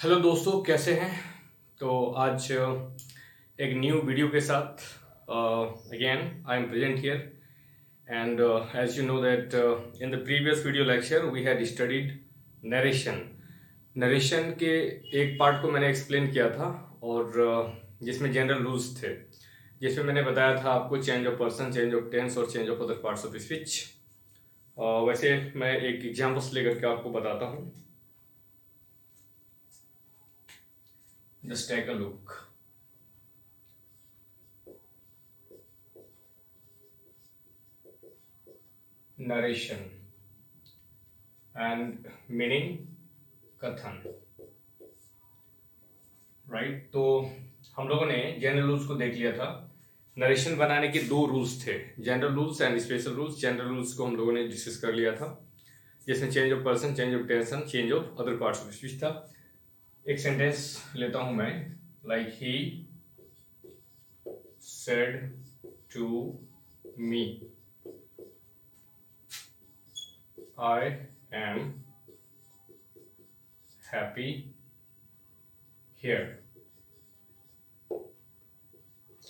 Hello दोस्तों, कैसे हैं। तो आज एक न्यू वीडियो के साथ again I am present here and as you know that in the previous video lecture we had studied narration. Narration के एक पार्ट को मैंने एक्सप्लेन किया था और जिसमें जनरल रूल्स थे, जिसमें मैंने बताया था आपको change of person, change of tense और change of other parts of speech. वैसे मैं एक एग्जाम्पल्स लेकर के आपको बताता हूँ। Just take a look. Narration and meaning कथन, राइट। तो हम लोगों ने जनरल रूल्स को देख लिया था। नरेशन बनाने के दो रूल्स थे, general rules and special rules. General rules को हम लोगों ने डिस्कस कर लिया था, जिसमें change of person, change of tension, change of other parts of speech था। एक सेंटेंस लेता हूं मैं, like he said to me, I am happy here.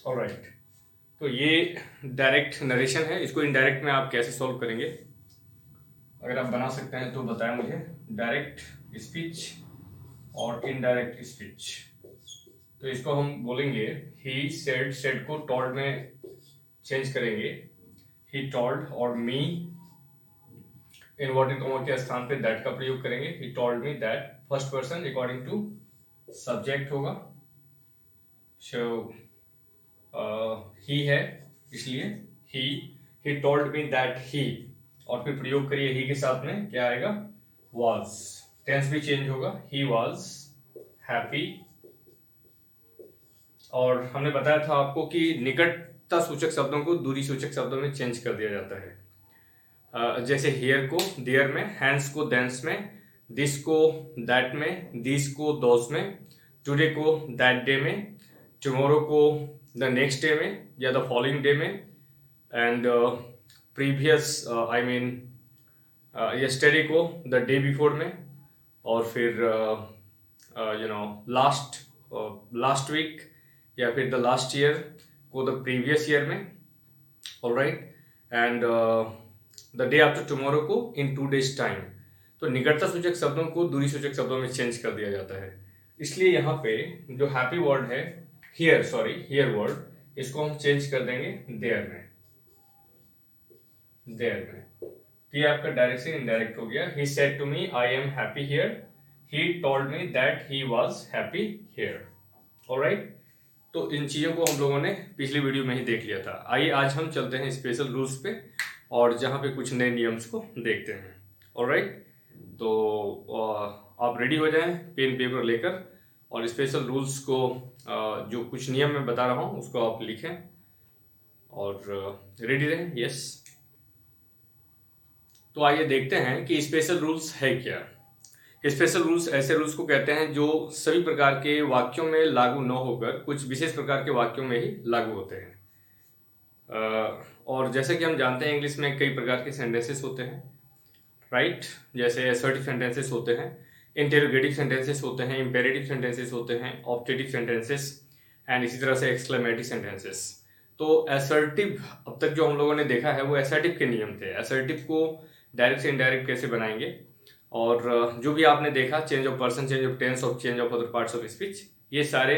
Alright, तो ये डायरेक्ट नरेशन है। इसको इनडायरेक्ट में आप कैसे सॉल्व करेंगे, अगर आप बना सकते हैं तो बताएं मुझे। डायरेक्ट स्पीच और इनडायरेक्ट स्पीच, तो इसको हम बोलेंगे ही सेड। सेड को टॉल्ड में चेंज करेंगे, ही टॉल्ड, और मी इन्वर्टेड कॉमा के स्थान पे दैट का प्रयोग करेंगे। He told me that, first person according to subject होगा। सो ही है, इसलिए ही टॉल्ड मी दैट ही, और फिर प्रयोग करिए ही के साथ में, क्या आएगा, वाज। टेंस भी चेंज होगा, ही वाज हैप्पी। और हमने बताया था आपको कि निकटता सूचक शब्दों को दूरी सूचक शब्दों में चेंज कर दिया जाता है। जैसे हियर को देयर में, हैंड्स को देंस में, दिस को दैट में, दिस को दोस में, टुडे को दैट डे में, टुमारो को द नेक्स्ट डे में या द फॉलोइंग डे में, and previous I mean yesterday को द डे बिफोर में, और फिर लास्ट वीक या फिर द लास्ट ईयर को द प्रीवियस ईयर में। Alright, and the day after tomorrow को इन 2 days टाइम। तो निकटता सूचक शब्दों को दूरी सूचक शब्दों में चेंज कर दिया जाता है। इसलिए यहाँ पे जो हैप्पी वर्ड है, हियर वर्ड, इसको हम चेंज कर देंगे देयर में। तो ये आपका डायरेक्ट से इनडायरेक्ट हो गया। He said to me I am happy here, he told me that he was happy here. Alright, तो इन चीज़ों को हम लोगों ने पिछली वीडियो में ही देख लिया था। आइए आज हम चलते हैं स्पेशल रूल्स पे, और जहाँ पे कुछ नए नियम्स को देखते हैं। ऑलराइट, तो आप रेडी हो जाएं पेन पेपर लेकर, और स्पेशल रूल्स को जो कुछ नियम मैं बता रहा हूँ उसको आप लिखें और रेडी रहें। यस, तो आइए देखते हैं कि स्पेशल रूल्स है क्या। स्पेशल रूल्स ऐसे रूल्स को कहते हैं जो सभी प्रकार के वाक्यों में लागू न होकर कुछ विशेष प्रकार के वाक्यों में ही लागू होते हैं। और जैसे कि हम जानते हैं इंग्लिश में कई प्रकार के सेंटेंसेस होते हैं, राइट। जैसे असर्टिव सेंटेंसेस होते हैं, इंटेरोगेटिव सेंटेंसेस होते हैं, इंपेरेटिव सेंटेंसेस होते हैं, ऑप्टेटिव सेंटेंसेस, एंड इसी तरह से एक्सक्लेमेटरी सेंटेंसेस। तो असर्टिव अब तक जो हम लोगों ने देखा है वो असर्टिव के नियम थे। असर्टिव को डायरेक्ट से इनडायरेक्ट कैसे बनाएंगे, और जो भी आपने देखा, change of person, change of tense और change of other parts of speech, ये सारे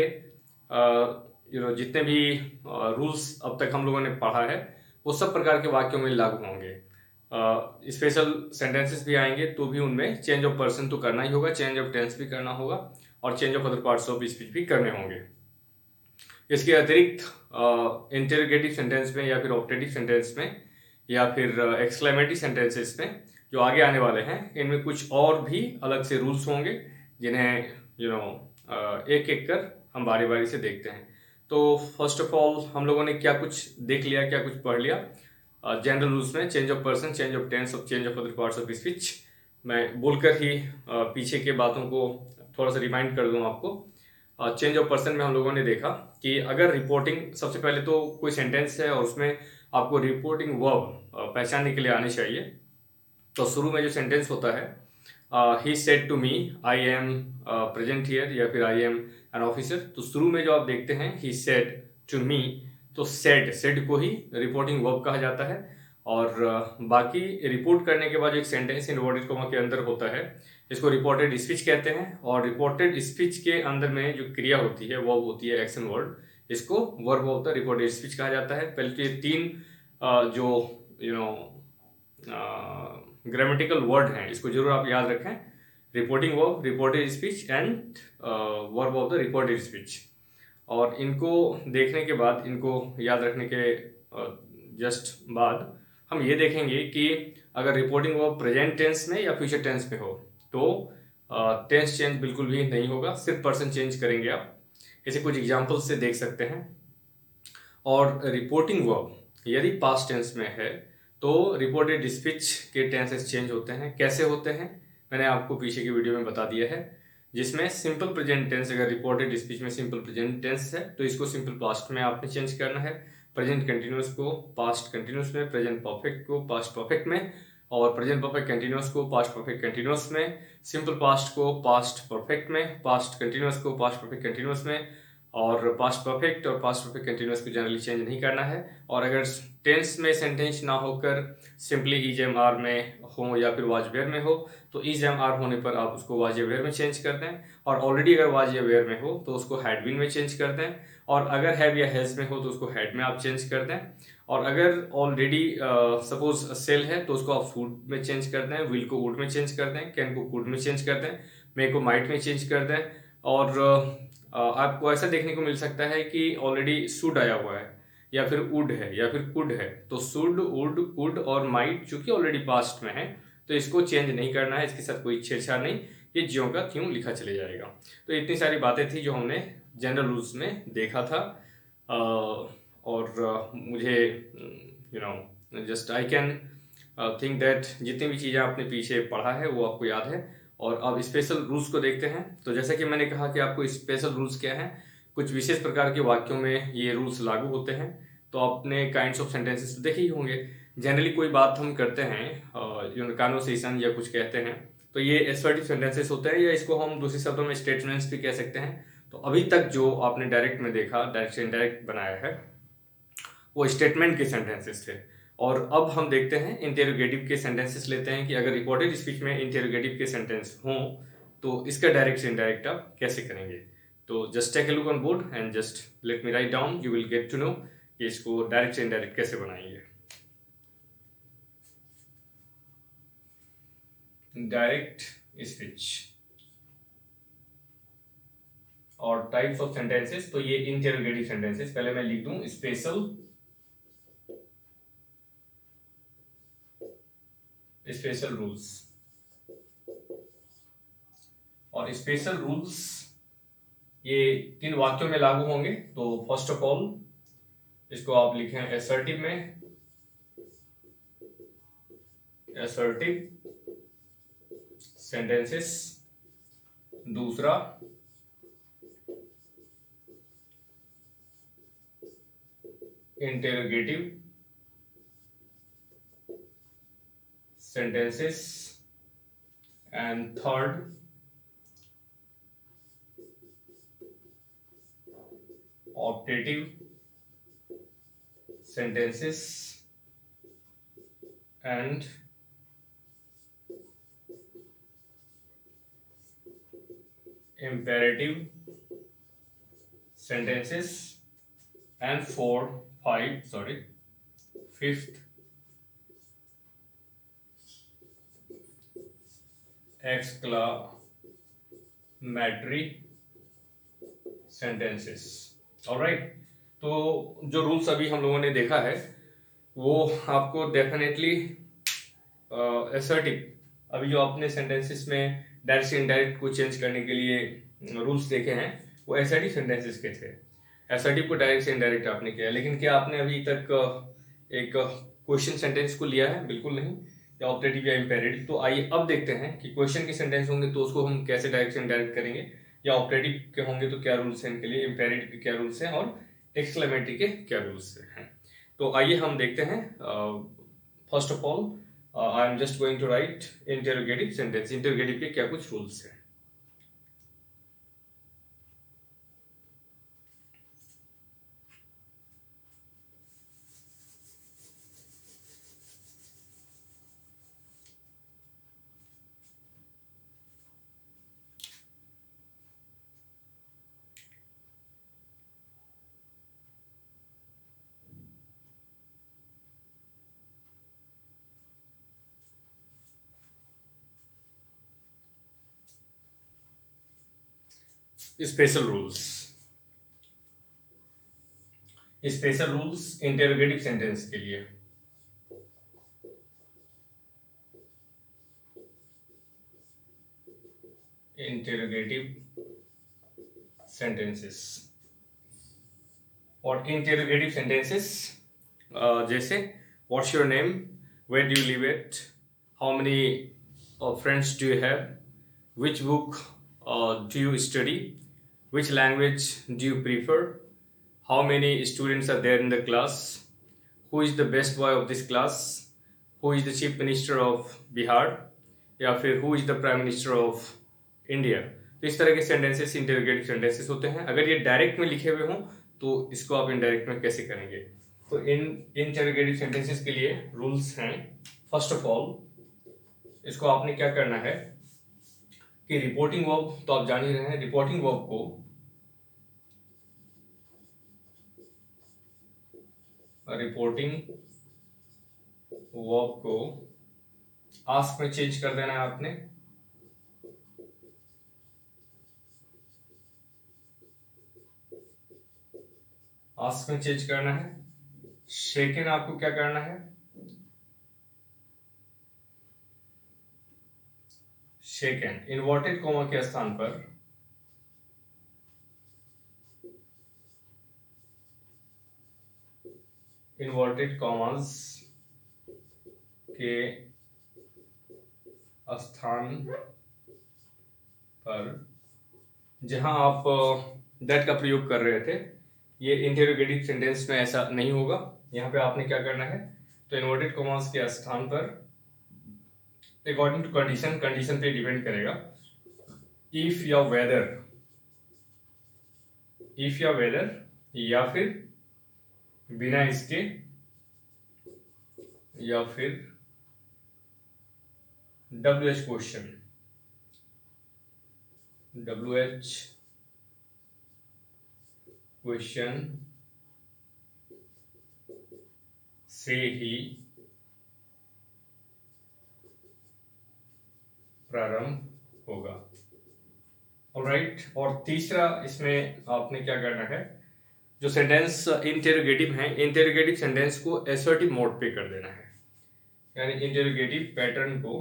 जितने भी रूल्स अब तक हम लोगों ने पढ़ा है वो सब प्रकार के वाक्यों में लागू होंगे। स्पेशल सेंटेंसेस भी आएंगे तो भी उनमें चेंज ऑफ पर्सन तो करना ही होगा, चेंज ऑफ टेंस भी करना होगा, और change of other parts of speech भी करने होंगे। इसके अतिरिक्त इंटेरोगेटिव सेंटेंस में या फिर ऑप्टेटिव सेंटेंस में या फिर एक्सक्लेमेटरी सेंटेंसेस में जो आगे आने वाले हैं, इनमें कुछ और भी अलग से रूल्स होंगे जिन्हें एक एक कर हम बारी बारी से देखते हैं। तो फर्स्ट ऑफ ऑल हम लोगों ने क्या कुछ देख लिया, क्या कुछ पढ़ लिया। जनरल रूल्स में change of person, change of tense और change of other parts of speech, मैं बोलकर ही पीछे के बातों को थोड़ा सा रिमाइंड कर दूँ आपको। चेंज ऑफ पर्सन में हम लोगों ने देखा कि अगर रिपोर्टिंग, सबसे पहले तो कोई सेंटेंस है और उसमें आपको रिपोर्टिंग वर्ब पहचानने के लिए आने चाहिए। तो शुरू में जो सेंटेंस होता है he said to me I am present here, या फिर आई एम एन ऑफिसर। तो शुरू में जो आप देखते हैं ही सेड टू मी, तो सेड को ही रिपोर्टिंग वर्ब कहा जाता है। और बाकी रिपोर्ट करने के बाद जो एक सेंटेंस इन्वर्टेड कॉमा के अंदर होता है, इसको रिपोर्टेड स्पीच कहते हैं। और रिपोर्टेड स्पीच के अंदर में जो क्रिया होती है वर्ब होती है एक्शन वर्ड, इसको verb of the reported speech कहा जाता है। पहले तो ये तीन जो ग्रामेटिकल वर्ड हैं इसको जरूर आप याद रखें, reporting verb, reported speech and verb of the reported speech. और इनको देखने के बाद, इनको याद रखने के जस्ट बाद हम ये देखेंगे कि अगर रिपोर्टिंग वर्ब प्रेजेंट टेंस में या फ्यूचर टेंस में हो तो टेंस चेंज बिल्कुल भी नहीं होगा, सिर्फ पर्सन चेंज करेंगे आप। इसे कुछ एग्जाम्पल से देख सकते हैं। और रिपोर्टिंग वर्ब यदि पास्ट टेंस में है तो रिपोर्टेड स्पीच के टेंसेस चेंज होते हैं। कैसे होते हैं मैंने आपको पीछे की वीडियो में बता दिया है, जिसमें सिंपल प्रेजेंट टेंस, अगर रिपोर्टेड स्पीच में सिंपल प्रेजेंट टेंस है तो इसको सिंपल पास्ट में आपने चेंज करना है, प्रेजेंट कंटिन्यूस को पास्ट कंटिन्यूस में, प्रेजेंट परफेक्ट को पास्ट परफेक्ट में, और प्रेजेंट परफेक्ट कंटिन्यूस को पास्ट परफेक्ट कंटिन्यूस में, सिंपल पास्ट को पास्ट परफेक्ट में, पास्ट कंटिन्यूस को पास्ट परफेक्ट कंटिन्यूस में, और पास्ट परफेक्ट और पास्ट परफेक्ट कंटिन्यूस को जनरली चेंज नहीं करना है। और अगर टेंस में सेंटेंस ना होकर सिंपली इज एम आर में हो या फिर वाज वेयर में हो तो इज एम आर होने पर आप उसको वाज वेयर में चेंज कर दें। और ऑलरेडी अगर वाज वेयर में हो तो उसको हैड बीन में चेंज कर दें। और अगर हैव या हैज में हो तो उसको हैड में आप चेंज कर दें। और अगर ऑलरेडी सपोज सेल है तो उसको आप फूड में चेंज कर दें, विल को वुड में चेंज कर दें, कैन को कुड में चेंज कर दें, मे को माइट में चेंज कर दें। और आपको ऐसा देखने को मिल सकता है कि ऑलरेडी शुड आया हुआ है या फिर वुड है या फिर कुड है, तो शुड, वुड, कुड और माइट चूंकि ऑलरेडी पास्ट में है तो इसको चेंज नहीं करना है, इसके साथ कोई छेड़छाड़ नहीं, ये ज्यों का त्यों लिखा चले जाएगा। तो इतनी सारी बातें थी जो हमने जनरल रूल्स में देखा था। और मुझे just I can think that जितनी भी चीज़ें आपने पीछे पढ़ा है वो आपको याद है। और अब स्पेशल रूल्स को देखते हैं। तो जैसा कि मैंने कहा कि आपको स्पेशल रूल्स क्या है, कुछ विशेष प्रकार के वाक्यों में ये रूल्स लागू होते हैं। तो आपने काइंड्स ऑफ सेंटेंसेस तो देखे ही होंगे। जनरली कोई बात हम करते हैं, कन्वर्सेशन या कुछ कहते हैं, तो ये एसर्टिव सेंटेंसेस होते हैं, या इसको हम दूसरे शब्दों में स्टेटमेंट्स भी कह सकते हैं। तो अभी तक जो आपने डायरेक्ट में देखा, डायरेक्ट से इनडायरेक्ट बनाया है, वो स्टेटमेंट के सेंटेंसेस थे। और अब हम देखते हैं इंटेरोगेटिव के सेंटेंसेस लेते हैं कि अगर रिपोर्टेड स्पीच में इंटेरोगेटिव के सेंटेंस हों तो इसका डायरेक्ट से इनडायरेक्ट आप कैसे करेंगे। तो just take a look on board and just let me write down, you will get to know कि इसको डायरेक्ट से इनडायरेक्ट कैसे बनाएंगे। डायरेक्ट स्पीच और टाइप्स ऑफ सेंटेंसेस। तो ये इंटेरोगेटिव सेंटेंसेस, पहले मैं लिख दूं स्पेशल रूल्स। और स्पेशल रूल्स ये 3 वाक्यों में लागू होंगे। तो फर्स्ट ऑफ ऑल इसको आप लिखें असर्टिव में, असर्टिव सेंटेंसेस। दूसरा interrogative sentences, and third optative sentences and imperative sentences, and fifth exclamatory sentences। Alright, तो जो रूल्स अभी हम लोगों ने देखा है वो आपको डेफिनेटली असर्टिव, अभी जो आपने सेंटेंसेस में डायरेक्ट से इनडायरेक्ट को चेंज करने के लिए रूल्स देखे हैं वो असर्टिव सेंटेंसेस के थे। असर्टिव को डायरेक्ट से इनडायरेक्ट आपने किया, लेकिन क्या आपने अभी तक एक क्वेश्चन सेंटेंस को लिया है? बिल्कुल नहीं, या ऑप्टेटिव या इम्पेरेटिव। तो आइए अब देखते हैं कि क्वेश्चन के सेंटेंस होंगे तो उसको हम कैसे डायरेक्ट से इनडायरेक्ट करेंगे, या ऑप्टेटिव के होंगे तो क्या रूल्स हैं इनके लिए, इम्पेरेटिव के क्या रूल्स हैं, और एक्सक्लेमेटरी के क्या रूल्स हैं। तो आइए हम देखते हैं। First of all I am just going to write interrogative sentence. Interrogative के क्या कुछ रूल्स हैं। Special rules. Special rules interrogative sentence के लिए। इंटेरोगेटिव सेंटेंसेस और इंटेरोगेटिव सेंटेंसेस जैसे what's your name, where do you live it, how many friends do you have, which book do you study, which language do you prefer, how many students are there in the class, who is the best boy of this class, who is the chief minister of Bihar, या फिर who is the prime minister of India. तो इस तरह के sentences interrogative sentences होते हैं। अगर ये डायरेक्ट में लिखे हुए हों तो इसको आप इनडायरेक्ट में कैसे करेंगे। तो इन इंटेरोगेटिव सेंटेंसेस के लिए रूल्स हैं। फर्स्ट ऑफ ऑल इसको आपने क्या करना है कि रिपोर्टिंग वर्ब तो आप जान ही रहे हैं। रिपोर्टिंग वर्ब को आस्क में चेंज कर देना है आपने। आस्क में चेंज करना है। शेकन आपको क्या करना है, शेकन इन्वर्टेड कॉमा के स्थान पर इन्वर्टेड कॉमास के स्थान पर जहां आप दैट का प्रयोग कर रहे थे, ये इंटेरोगेटिव सेंटेंस में ऐसा नहीं होगा। यहाँ पे आपने क्या करना है, तो इन्वर्टेड कॉमास के स्थान पर अकॉर्डिंग टू कंडीशन, कंडीशन पे डिपेंड करेगा। इफ या वेदर या फिर बिना इसके या फिर WH क्वेश्चन, WH क्वेश्चन से ही प्रारंभ होगा। ऑलराइट। और तीसरा इसमें आपने क्या करना है, जो सेंटेंस इंटेरोगेटिव है, इंटेरोगेटिव सेंटेंस को असर्टिव मोड पे कर देना है। यानी इंटेरोगेटिव पैटर्न को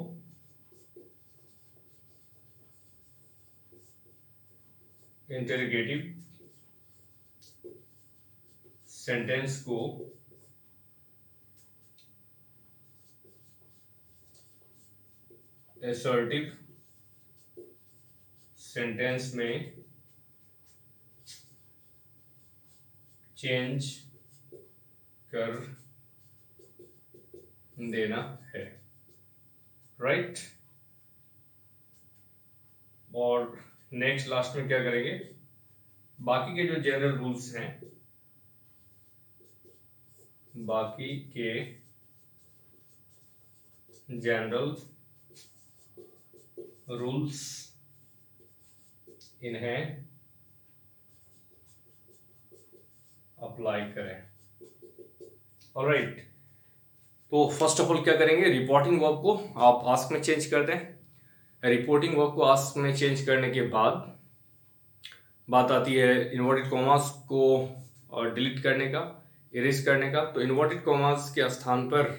इंटेरोगेटिव सेंटेंस को असर्टिव सेंटेंस में चेंज कर देना है। राइट। और नेक्स्ट लास्ट में क्या करेंगे, बाकी के जो जनरल रूल्स हैं, बाकी के जनरल रूल्स इन्हें अप्लाई करें। ऑलराइट। तो फर्स्ट ऑफ ऑल क्या करेंगे, रिपोर्टिंग वर्ब को आप आस्क में चेंज कर दें। रिपोर्टिंग वर्ब को आस्क में चेंज करने के बाद बात आती है इन्वर्टेड कॉमास को डिलीट करने का, इरेज करने का। तो इन्वर्टेड कॉमास के स्थान पर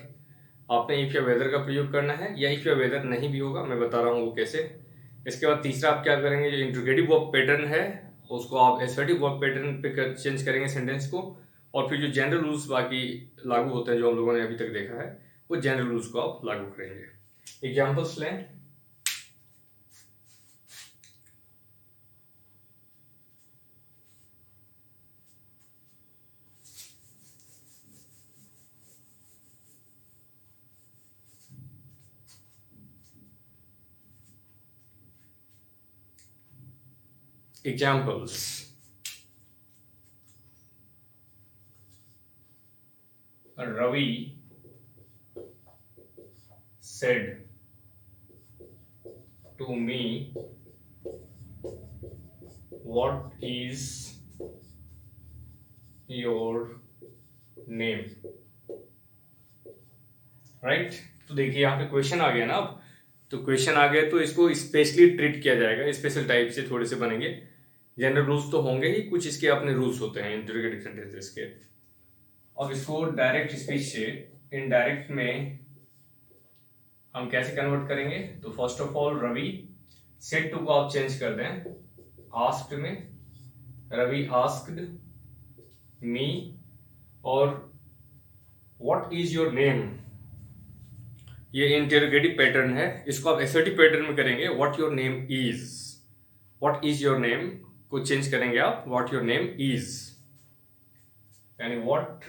आपने इफ या वेदर का प्रयोग करना है, या इफ या वेदर नहीं भी होगा, मैं बता रहा हूँ वो कैसे। इसके बाद तीसरा आप क्या करेंगे, जो इंट्रोगेटिव वर्ब पैटर्न है उसको आप असर्टिव वर्ब पैटर्न पे चेंज करेंगे सेंटेंस को। और फिर जो जनरल रूल्स बाकी लागू होते हैं जो हम लोगों ने अभी तक देखा है, वो जनरल रूल्स को आप लागू करेंगे। एग्जाम्पल्स लें। Examples. Ravi said to me, what is your name? Right तो देखिए यहाँ पे क्वेश्चन आ गया ना। अब तो क्वेश्चन आ गया तो इसको स्पेशली ट्रीट किया जाएगा, स्पेशल टाइप से थोड़े से बनेंगे। जनरल रूल्स तो होंगे ही, कुछ इसके अपने रूल्स होते हैं इंटरोगेटिव सेंटेंसेस के। अब इसको डायरेक्ट स्पीच से इनडायरेक्ट में हम कैसे कन्वर्ट करेंगे? तो first of all Ravi said to को आप चेंज कर दें आस्क्ड में, रवि आस्क्ड मी, और व्हाट इज योर नेम, ये इंटरोगेटिव पैटर्न है, इसको आप एसर्टिव पैटर्न में करेंगे। What your name is, what is your name को चेंज करेंगे आप व्हाट योर नेम इज, यानी व्हाट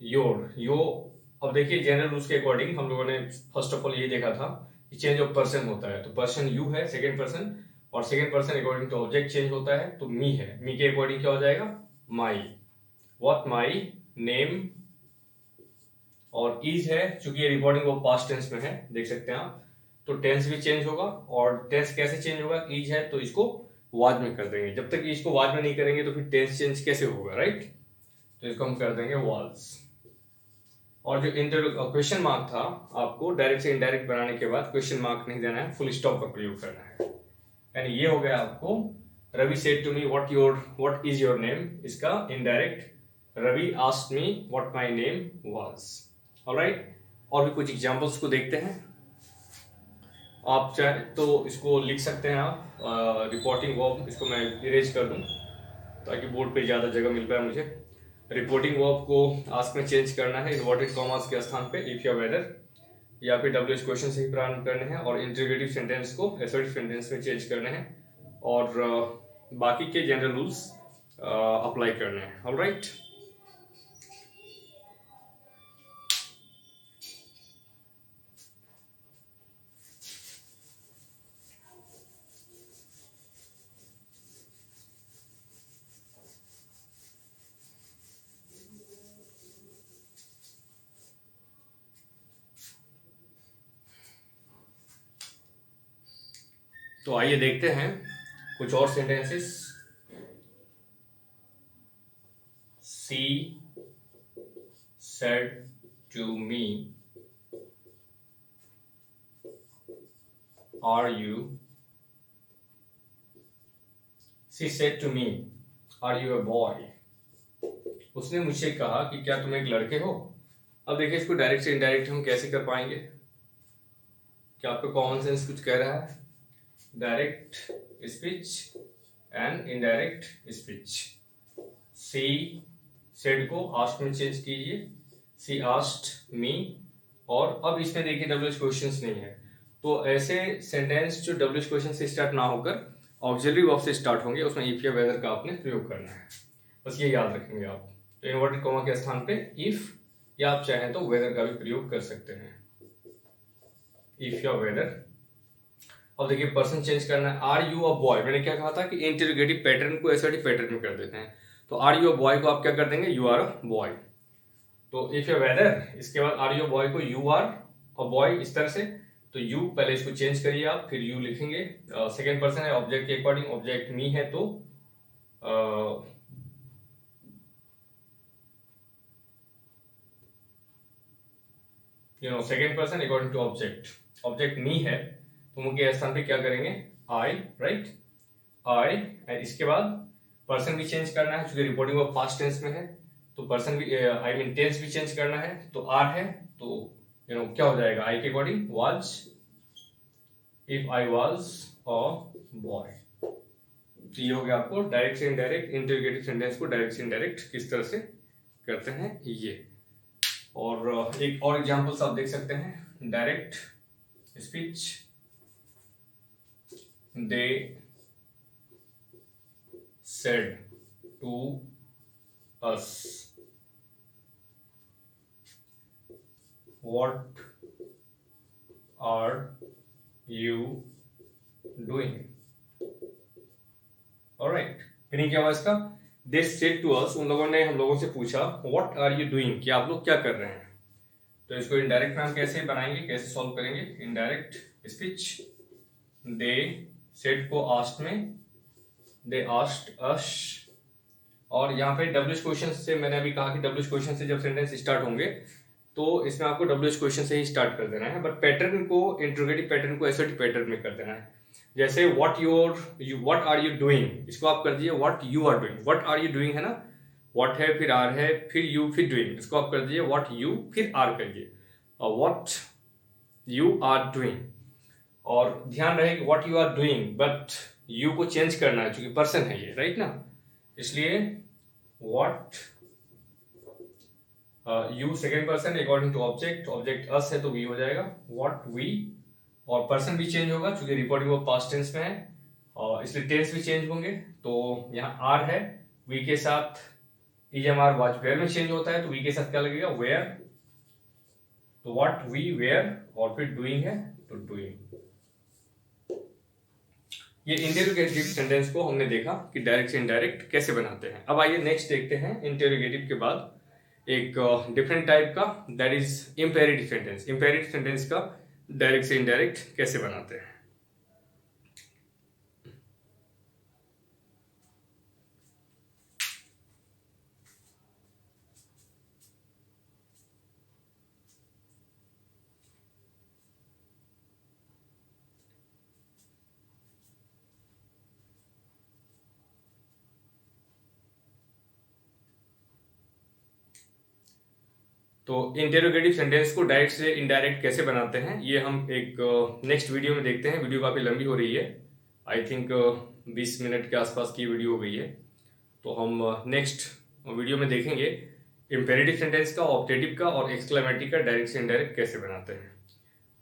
यो। अब देखिए जनरल रूल्स के अकॉर्डिंग हम लोगों ने फर्स्ट ऑफ ऑल ये देखा था कि चेंज ऑफ पर्सन होता है, तो पर्सन यू है सेकेंड पर्सन, और second person according to object change होता है, तो मी है, मी के अकॉर्डिंग क्या हो जाएगा? माई। व्हाट माई नेम, और इज है, चूंकि ये रिकॉर्डिंग वो पास्ट टेंस में है देख सकते हैं आप, तो टेंस भी चेंज होगा। और टेंस कैसे चेंज होगा? इज है तो इसको वाज में कर देंगे, जब तक इसको वाज में नहीं करेंगे तो फिर टेंस चेंज कैसे होगा, राइट? तो इसको हम कर देंगे वाज। और जो क्वेश्चन मार्क था, आपको डायरेक्ट से इनडायरेक्ट बनाने के बाद क्वेश्चन मार्क नहीं देना है, फुल स्टॉप का प्रयोग करना है। यानी ये हो गया आपको Ravi said to me what is your name, इसका indirect Ravi asked me what my name was. Alright, और भी कुछ एग्जांपल्स को देखते हैं। आप चाहे तो इसको लिख सकते हैं आप, रिपोर्टिंग वर्ब, इसको मैं इरेज कर दूं ताकि बोर्ड पे ज़्यादा जगह मिल पाए मुझे। रिपोर्टिंग वर्ब को आस्क में चेंज करना है इन्वर्टेड कॉमास के स्थान पे इफ या वेदर, या फिर डब्ल्यूएच क्वेश्चन से ही प्रारंभ करने हैं, और इंटरोगेटिव सेंटेंस को असर्टिव सेंटेंस में चेंज करने हैं, और बाकी के जनरल रूल्स अप्लाई करने हैं। ऑलराइट, तो आइए देखते हैं कुछ और sentences. She said to me are you, she said to me are you a boy, उसने मुझसे कहा कि क्या तुम एक लड़के हो। अब देखिए इसको डायरेक्ट से इनडायरेक्ट हम कैसे कर पाएंगे? क्या आपका कॉमन सेंस कुछ कह रहा है? Direct speech and indirect speech. She said को आस्क्ड में चेंज कीजिए, सी आस्क्ड मी, और अब इसमें देखिए डब्ल्यूएच क्वेश्चंस नहीं है, तो ऐसे सेंटेंस जो डब्ल्यूएच क्वेश्चन से स्टार्ट ना होकर ऑक्सिलरी वर्ब से स्टार्ट होंगे, उसमें इफ या वेदर का आपने प्रयोग करना है, बस ये याद रखेंगे आप। तो इन्वर्टेड कॉमा के स्थान पे इफ, या आप चाहें तो वेदर का भी प्रयोग कर सकते हैं, इफ या वेदर। अब देखिए पर्सन चेंज करना है, आर यू अ बॉय, मैंने क्या कहा था कि इंटरोगेटिव पैटर्न को असर्टिव पैटर्न में कर देते हैं, तो आर यू अ बॉय को आप क्या कर देंगे? You are a boy. तो इफ या वेदर, इसके बाद आर यू अ बॉय को यू आर अ बॉय, इस तरह से। तो यू पहले इसको चेंज करिए आप, फिर यू लिखेंगे, सेकेंड पर्सन है ऑब्जेक्ट के अकॉर्डिंग, ऑब्जेक्ट मी है तो second person according to object, object me है तो मुझे स्थान पे क्या करेंगे? I, right, I. इसके बाद पर्सन भी चेंज करना है, क्योंकि रिपोर्टिंग वर्ब पास्ट टेंस में है, तो पर्सन भी आई मीन टेंस भी चेंज करना है, तो आर है तो क्या हो जाएगा? आई के according was, if I was a boy. तो ये हो गया आपको डायरेक्ट से इनडायरेक्ट इंटरोगेटिव सेंटेंस को डायरेक्ट से इनडायरेक्ट किस तरह से करते हैं ये। और एक और एग्जांपल्स आप देख सकते हैं, direct speech, they said to us what are you doing. Alright, meaning क्या हुआ इसका? दे सेड टू अस, उन लोगों ने हम लोगों से पूछा, व्हाट आर यू डूइंग, कि आप लोग क्या कर रहे हैं। तो इसको इनडायरेक्ट में हम कैसे बनाएंगे, कैसे सॉल्व करेंगे? इनडायरेक्ट स्पीच, दे सेड को आस्क्ड में, दे आस्क्ड अस। और यहाँ पे डब्ल्यूएच क्वेश्चन से, मैंने अभी कहा कि डब्ल्यूएच क्वेश्चन से जब सेंटेंस स्टार्ट होंगे तो इसमें आपको डब्ल्यूएच क्वेश्चन से ही स्टार्ट कर देना है, बट पैटर्न को, इंट्रोगेटिव पैटर्न को एसर्टिव पैटर्न में कर देना है। जैसे व्हाट आर यू डूइंग, इसको आप कर दीजिए what you are doing. What are you doing है ना, व्हाट है, फिर आर है, फिर यू, फिर डूइंग। इसको आप कर दीजिए व्हाट यू, फिर आर करिए, और व्हाट यू आर डूइंग। और ध्यान रहे कि what you are doing, but you को चेंज करना है क्योंकि पर्सन है ये, राइट ना, इसलिए what you second person according to object, object us है तो वी हो जाएगा, व्हाट वी, और पर्सन भी चेंज होगा क्योंकि रिपोर्टिंग वो पास्ट टेंस में है, और इसलिए टेंस भी चेंज होंगे। तो यहाँ आर है, वी के साथ EMR वाज वेयर में चेंज होता है, तो वी के साथ क्या लगेगा, वेयर। तो व्हाट वी वेयर, और फिर डूइंग है तो डूइंग। ये इंटेरोगेटिव सेंटेंस को हमने देखा कि डायरेक्ट से इनडायरेक्ट कैसे बनाते हैं। अब आइए नेक्स्ट देखते हैं इंटेरोगेटिव के बाद एक डिफरेंट टाइप का, that is imperative sentence. Imperative sentence का डायरेक्ट से इनडायरेक्ट कैसे बनाते हैं। तो इंटेरोगेटिव सेंटेंस को डायरेक्ट से इनडायरेक्ट कैसे बनाते हैं, ये हम एक नेक्स्ट वीडियो में देखते हैं। वीडियो काफ़ी लंबी हो रही है, आई थिंक 20 मिनट के आसपास की वीडियो हो गई है। तो हम नेक्स्ट वीडियो में देखेंगे इंपेरेटिव सेंटेंस का, ऑप्टेटिव का और एक्सक्लेमेटरी का डायरेक्ट से इनडायरेक्ट कैसे बनाते हैं।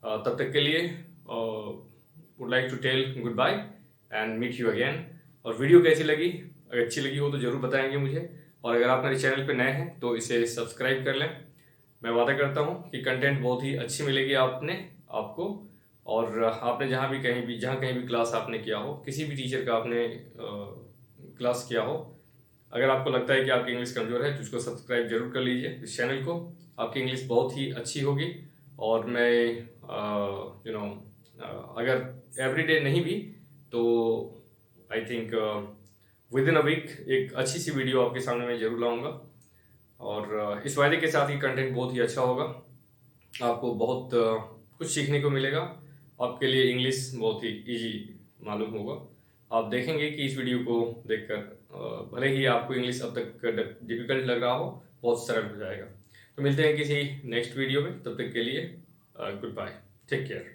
तब तक के लिए would like to tell goodbye and meet you again. और वीडियो कैसी लगी, अगर अच्छी लगी हो तो ज़रूर बताएंगे मुझे, और अगर आप मेरे चैनल पर नए हैं तो इसे सब्सक्राइब कर लें। मैं वादा करता हूँ कि कंटेंट बहुत ही अच्छी मिलेगी आपको। और आपने जहाँ कहीं भी क्लास आपने किया हो, किसी भी टीचर का आपने क्लास किया हो, अगर आपको लगता है कि आपकी इंग्लिश कमज़ोर है तो इसको सब्सक्राइब जरूर कर लीजिए, इस चैनल को। आपकी इंग्लिश बहुत ही अच्छी होगी। और मैं अगर एवरीडे नहीं भी तो I think within a week एक अच्छी सी वीडियो आपके सामने मैं जरूर लाऊंगा। और इस वायदे के साथ ही कंटेंट बहुत ही अच्छा होगा, आपको बहुत कुछ सीखने को मिलेगा, आपके लिए इंग्लिश बहुत ही इजी मालूम होगा। आप देखेंगे कि इस वीडियो को देखकर भले ही आपको इंग्लिश अब तक डिफिकल्ट लग रहा हो, बहुत सरल हो जाएगा। तो मिलते हैं किसी नेक्स्ट वीडियो में, तब तक के लिए गुड बाय, टेक केयर।